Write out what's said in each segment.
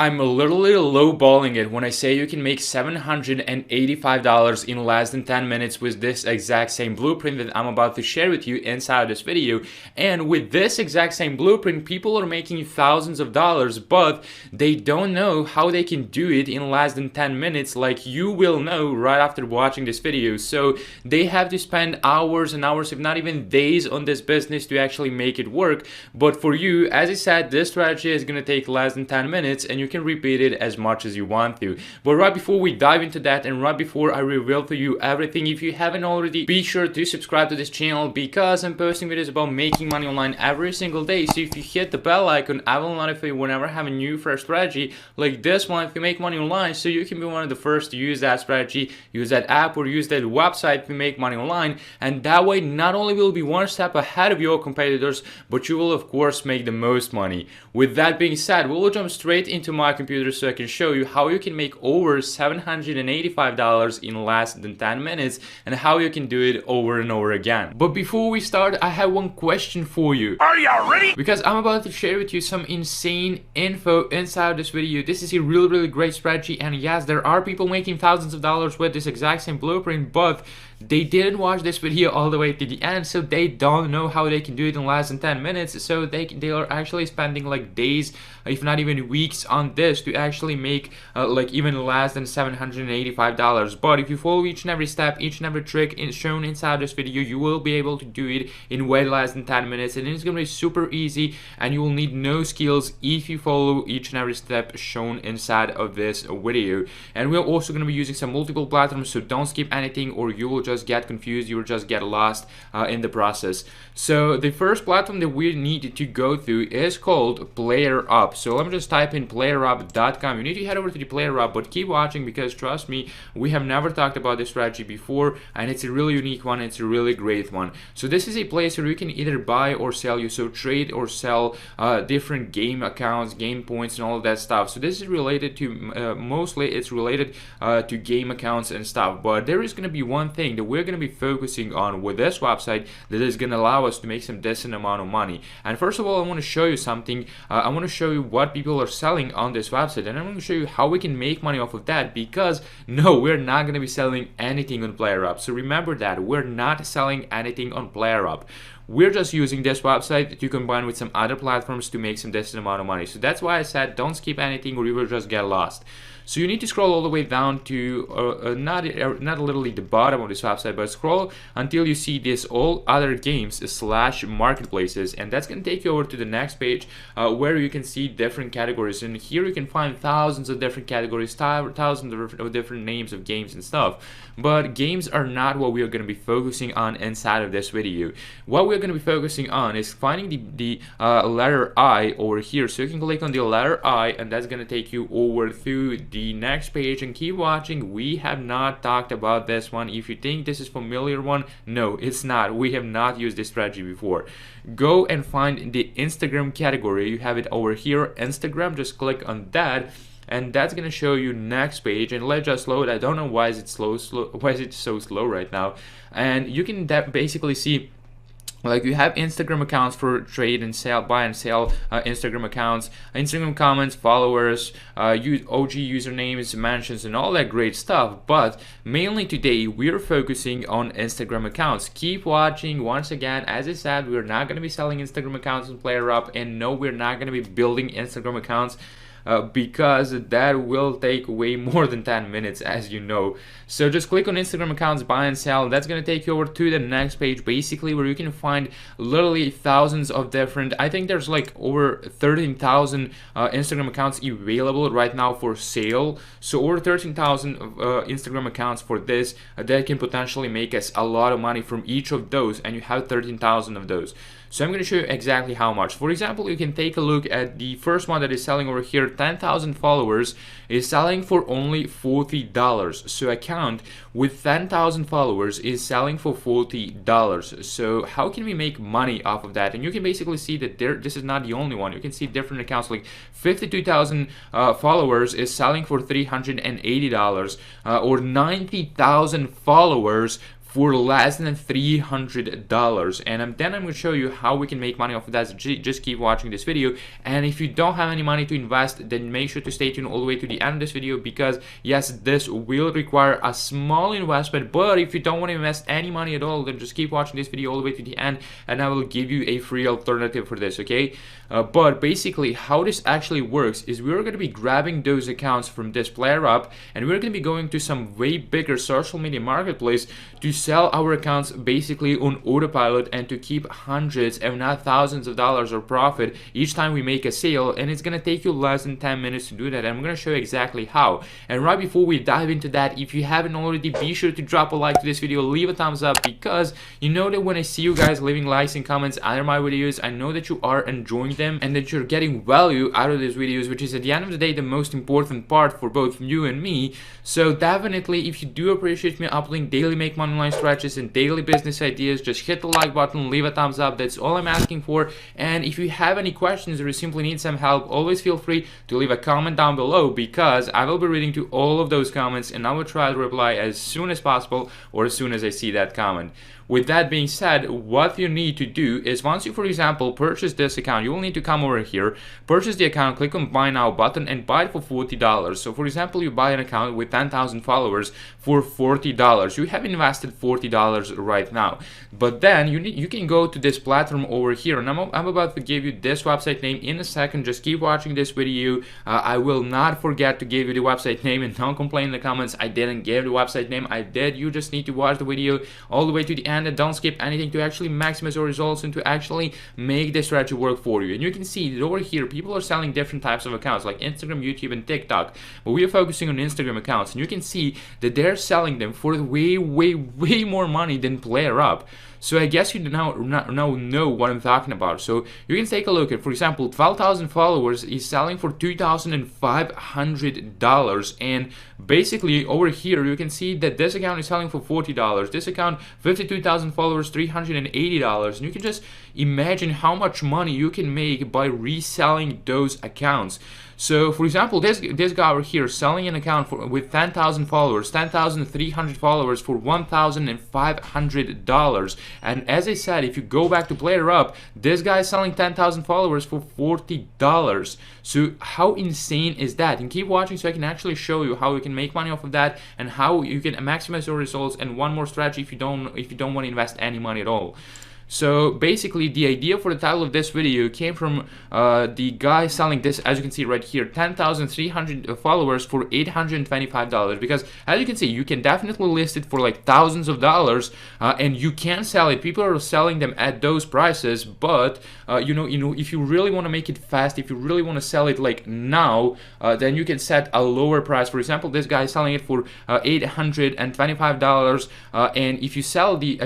I'm literally lowballing it when I say you can make $785 in less than 10 minutes with this exact same blueprint that I'm about to share with you inside of this video. And with this exact same blueprint, people are making thousands of dollars, but they don't know how they can do it in less than 10 minutes, like you will know right after watching this video. So they have to spend hours and hours, if not even days, on this business to actually make it work. But for you, as I said, this strategy is going to take less than 10 minutes and you can repeat it as much as you want to. But right before we dive into that, and right before I reveal to you everything, if you haven't already, be sure to subscribe to this channel, because I'm posting videos about making money online every single day. So if you hit the bell icon, I will notify you whenever I have a new fresh strategy like this one, if you make money online, so you can be one of the first to use that strategy, use that app, or use that website to make money online. And that way, not only will you be one step ahead of your competitors, but you will of course make the most money. With that being said, we'll jump straight into my computer so I can show you how you can make over $785 in less than 10 minutes and how you can do it over and over again. But before we start, I have one question for you. Are you ready? Because I'm about to share with you some insane info inside this video. This is a really great strategy, and yes, there are people making thousands of dollars with this exact same blueprint, but they didn't watch this video all the way to the end, so they don't know how they can do it in less than 10 minutes. So they are actually spending like days, if not even weeks, on this to actually make like even less than $785. But if you follow each and every step, each and every trick shown inside this video, you will be able to do it in way less than 10 minutes, and it's gonna be super easy, and you will need no skills if you follow each and every step shown inside of this video. And we're also gonna be using some multiple platforms, so don't skip anything or you will just get confused, you will just get lost in the process. So the first platform that we need to go through is called PlayerUp. So let me just type in playerup.com. You need to head over to the PlayerUp, but keep watching, because trust me, we have never talked about this strategy before, and it's a really unique one. It's a really great one. So this is a place where you can either buy or sell, so trade or sell different game accounts, game points, and all of that stuff. So this is related to mostly it's related to game accounts and stuff. But there is going to be one thing that we're going to be focusing on with this website that is going to allow us to make some decent amount of money. And first of all, I want to show you something. I want to show you what people are selling on this website, and I'm going to show you how we can make money off of that, because no, we're not going to be selling anything on PlayerUp. So remember that we're not selling anything on PlayerUp. We're just using this website to combine with some other platforms to make some decent amount of money. So that's why I said don't skip anything or you will just get lost. So you need to scroll all the way down to not literally the bottom of this website, but scroll until you see this all other games / marketplaces, and that's going to take you over to the next page where you can see different categories. And here you can find thousands of different categories, thousands of different names of games and stuff. But games are not what we are going to be focusing on inside of this video. What we're going to be focusing on is finding the letter I over here. So you can click on the letter I, and that's going to take you over to the next page, and keep watching. We have not talked about this one. If you think this is familiar one, no, it's not. We have not used this strategy before. Go and find the Instagram category. You have it over here, Instagram. Just click on that, and that's gonna show you next page. And let's just load. I don't know why is it why is it so slow right now. And you can basically see, like, you have Instagram accounts for trade and sell, buy and sell Instagram accounts, Instagram comments, followers, OG usernames, mentions, and all that great stuff. But mainly today we're focusing on Instagram accounts. Keep watching. Once again, as I said, we're not going to be selling Instagram accounts on PlayerUp, and no, we're not going to be building Instagram accounts. Because that will take way more than 10 minutes, as you know. So just click on Instagram accounts, buy and sell. That's going to take you over to the next page, basically, where you can find literally thousands of different, I think there's like over 13,000 Instagram accounts available right now for sale. So over 13,000 Instagram accounts for this, that can potentially make us a lot of money from each of those, and you have 13,000 of those. So I'm going to show you exactly how much. For example, you can take a look at the first one that is selling over here. 10,000 followers is selling for only $40. So account with 10,000 followers is selling for $40. So how can we make money off of that? And you can basically see that this is not the only one. You can see different accounts, like 52,000 followers is selling for $380, or 90,000 followers for less than $300. And then I'm going to show you how we can make money off of that. So just keep watching this video. And if you don't have any money to invest, then make sure to stay tuned all the way to the end of this video, because yes, this will require a small investment. But if you don't want to invest any money at all, then just keep watching this video all the way to the end, and I will give you a free alternative for this, okay? But basically how this actually works is we're going to be grabbing those accounts from this PlayerUp, and we're going to be going to some way bigger social media marketplace to sell our accounts basically on autopilot, and to keep hundreds if not thousands of dollars of profit each time we make a sale. And it's going to take you less than 10 minutes to do that, and I'm going to show you exactly how. And right before we dive into that, if you haven't already, be sure to drop a like to this video, leave a thumbs up, because you know that when I see you guys leaving likes and comments under my videos, I know that you are enjoying them and that you're getting value out of these videos, which is at the end of the day the most important part for both you and me. So definitely, if you do appreciate me uploading daily make money online strategies and daily business ideas, just hit the like button, leave a thumbs up. That's all I'm asking for. And if you have any questions or you simply need some help, always feel free to leave a comment down below, because I will be reading to all of those comments, and I will try to reply as soon as possible, or as soon as I see that comment. With that being said, what you need to do is, once you, for example, purchase this account, you will need to come over here, purchase the account, click on buy now button, and buy it for $40. So for example, you buy an account with 10,000 followers for $40. You have invested $40 right now. But then you can go to this platform over here, and I'm about to give you this website name in a second. Just keep watching this video. I will not forget to give you the website name, and don't complain in the comments I didn't give the website name. I did. You just need to watch the video all the way to the end, and don't skip anything to actually maximize your results and to actually make this strategy work for you. And you can see that over here people are selling different types of accounts like Instagram, YouTube, and TikTok, but we are focusing on Instagram accounts, and you can see that they're selling them for way more money than PlayerUp. So I guess you now know what I'm talking about. So you can take a look at, for example, 12,000 followers is selling for $2,500, and basically over here you can see that this account is selling for $40. This account, 52,000 followers, $380, and you can just imagine how much money you can make by reselling those accounts. So for example, this guy over here selling an account with 10,000 followers, 10,300 followers for $1,500. And as I said, if you go back to PlayerUp, this guy is selling 10,000 followers for $40. So how insane is that? And keep watching so I can actually show you how you can make money off of that, and how you can maximize your results. And one more strategy if you don't want to invest any money at all. So basically, the idea for the title of this video came from the guy selling this, as you can see right here, 10,300 followers for $825. Because as you can see, you can definitely list it for like thousands of dollars, and you can sell it. People are selling them at those prices. But you know, if you really want to make it fast, if you really want to sell it like now, then you can set a lower price. For example, this guy is selling it for $825, and if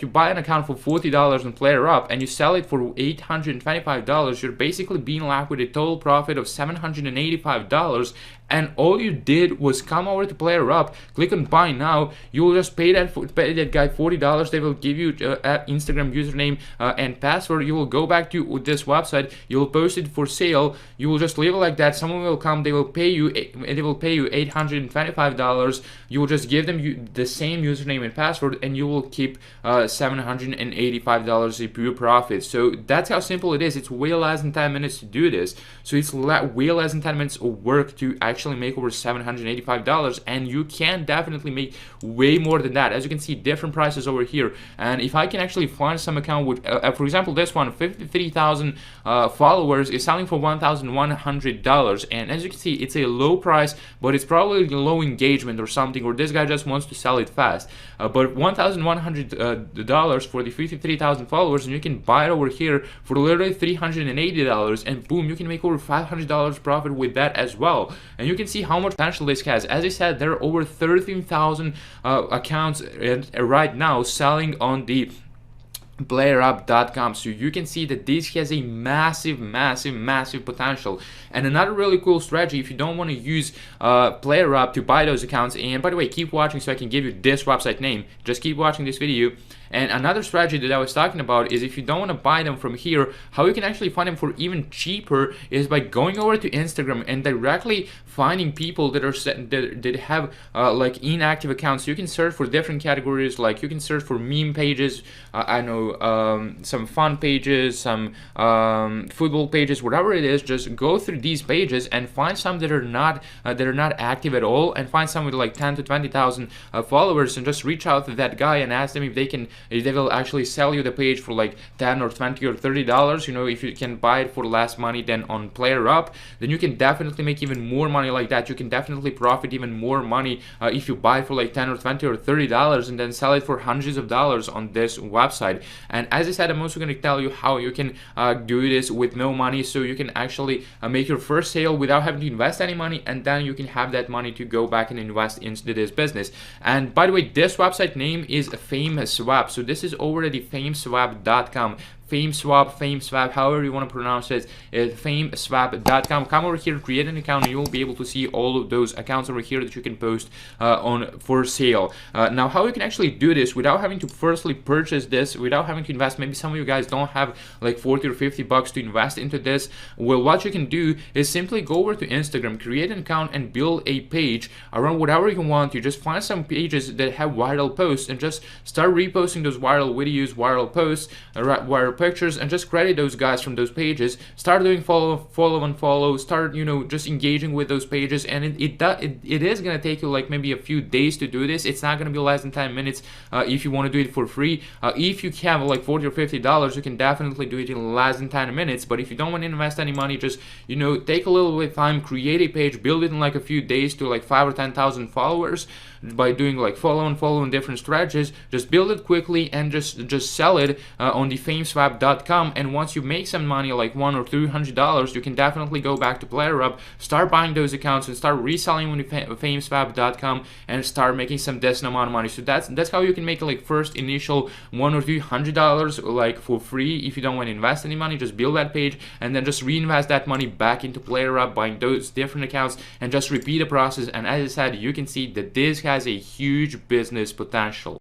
you buy an account for $40 on PlayerUp and you sell it for $825, you're basically being left with a total profit of $785. And all you did was come over to PlayerUp, click on buy now. You will just pay that guy $40. They will give you Instagram username and password. You will go back to this website. You will post it for sale. You will just leave it like that. Someone will come. They will pay you $825. You will just give them the same username and password, and you will keep $785 a pure profit. So that's how simple it is. It's way less than 10 minutes to do this. So it's way less than 10 minutes of work to actually make over $785, and you can definitely make way more than that. As you can see, different prices over here. And if I can actually find some account with, for example, this one, 53,000 followers, is selling for $1,100, and as you can see, it's a low price, but it's probably low engagement or something, or this guy just wants to sell it fast. But $1,100 for the 53,000 followers, and you can buy it over here for literally $380, and boom, you can make over $500 profit with that as well. And you can see how much potential this has. As I said, there are over 13,000 accounts right now selling on the PlayerUp.com. So you can see that this has a massive potential. And another really cool strategy, if you don't want to use PlayerUp to buy those accounts, and by the way, keep watching so I can give you this website name, just keep watching this video. And another strategy that I was talking about is if you don't want to buy them from here, how you can actually find them for even cheaper is by going over to Instagram and directly finding people that are that have like inactive accounts. You can search for different categories, like you can search for meme pages, I know some fun pages, some football pages, whatever it is. Just go through these pages and find some that are not active at all, and find some with like 10 to 20,000 followers, and just reach out to that guy and ask them if they will actually sell you the page for like 10 or 20 or $30. You know, if you can buy it for less money than on PlayerUp, then you can definitely make even more money like that. You can definitely profit even more money if you buy it for like 10 or 20 or $30 and then sell it for hundreds of dollars on this website. And as I said, I'm also going to tell you how you can do this with no money, so you can actually make your first sale without having to invest any money, and then you can have that money to go back and invest into this business. And by the way, this website name is FameSwap. So this is already fameswap.com. FameSwap, however you want to pronounce it, fameswap.com. Come over here, create an account, and you will be able to see all of those accounts over here that you can post on for sale. Now, how you can actually do this without having to firstly purchase this, without having to invest. Maybe some of you guys don't have like 40 or 50 bucks to invest into this. Well, what you can do is simply go over to Instagram, create an account, and build a page around whatever you want. You just find some pages that have viral posts and just start reposting those viral videos, viral posts, viral pictures, and just credit those guys from those pages. Start doing follow, start, you know, just engaging with those pages, and it is gonna take you like maybe a few days to do this. It's not gonna be less than 10 minutes if you want to do it for free. If you have like 40 or 50 dollars, you can definitely do it in less than 10 minutes. But if you don't want to invest any money, just, you know, take a little bit of time, create a page, build it in like a few days to like 5 or 10,000 followers by doing like follow and different strategies. Just build it quickly and just sell it on the fameswap.com. And once you make some money, like $100 or $200, you can definitely go back to PlayerUp, start buying those accounts, and start reselling on the fameswap.com and start making some decent amount of money. So that's how you can make like first initial $100 or $200 like for free. If you don't want to invest any money, just build that page and then just reinvest that money back into PlayerUp, buying those different accounts, and just repeat the process. And as I said, you can see that this has a huge business potential.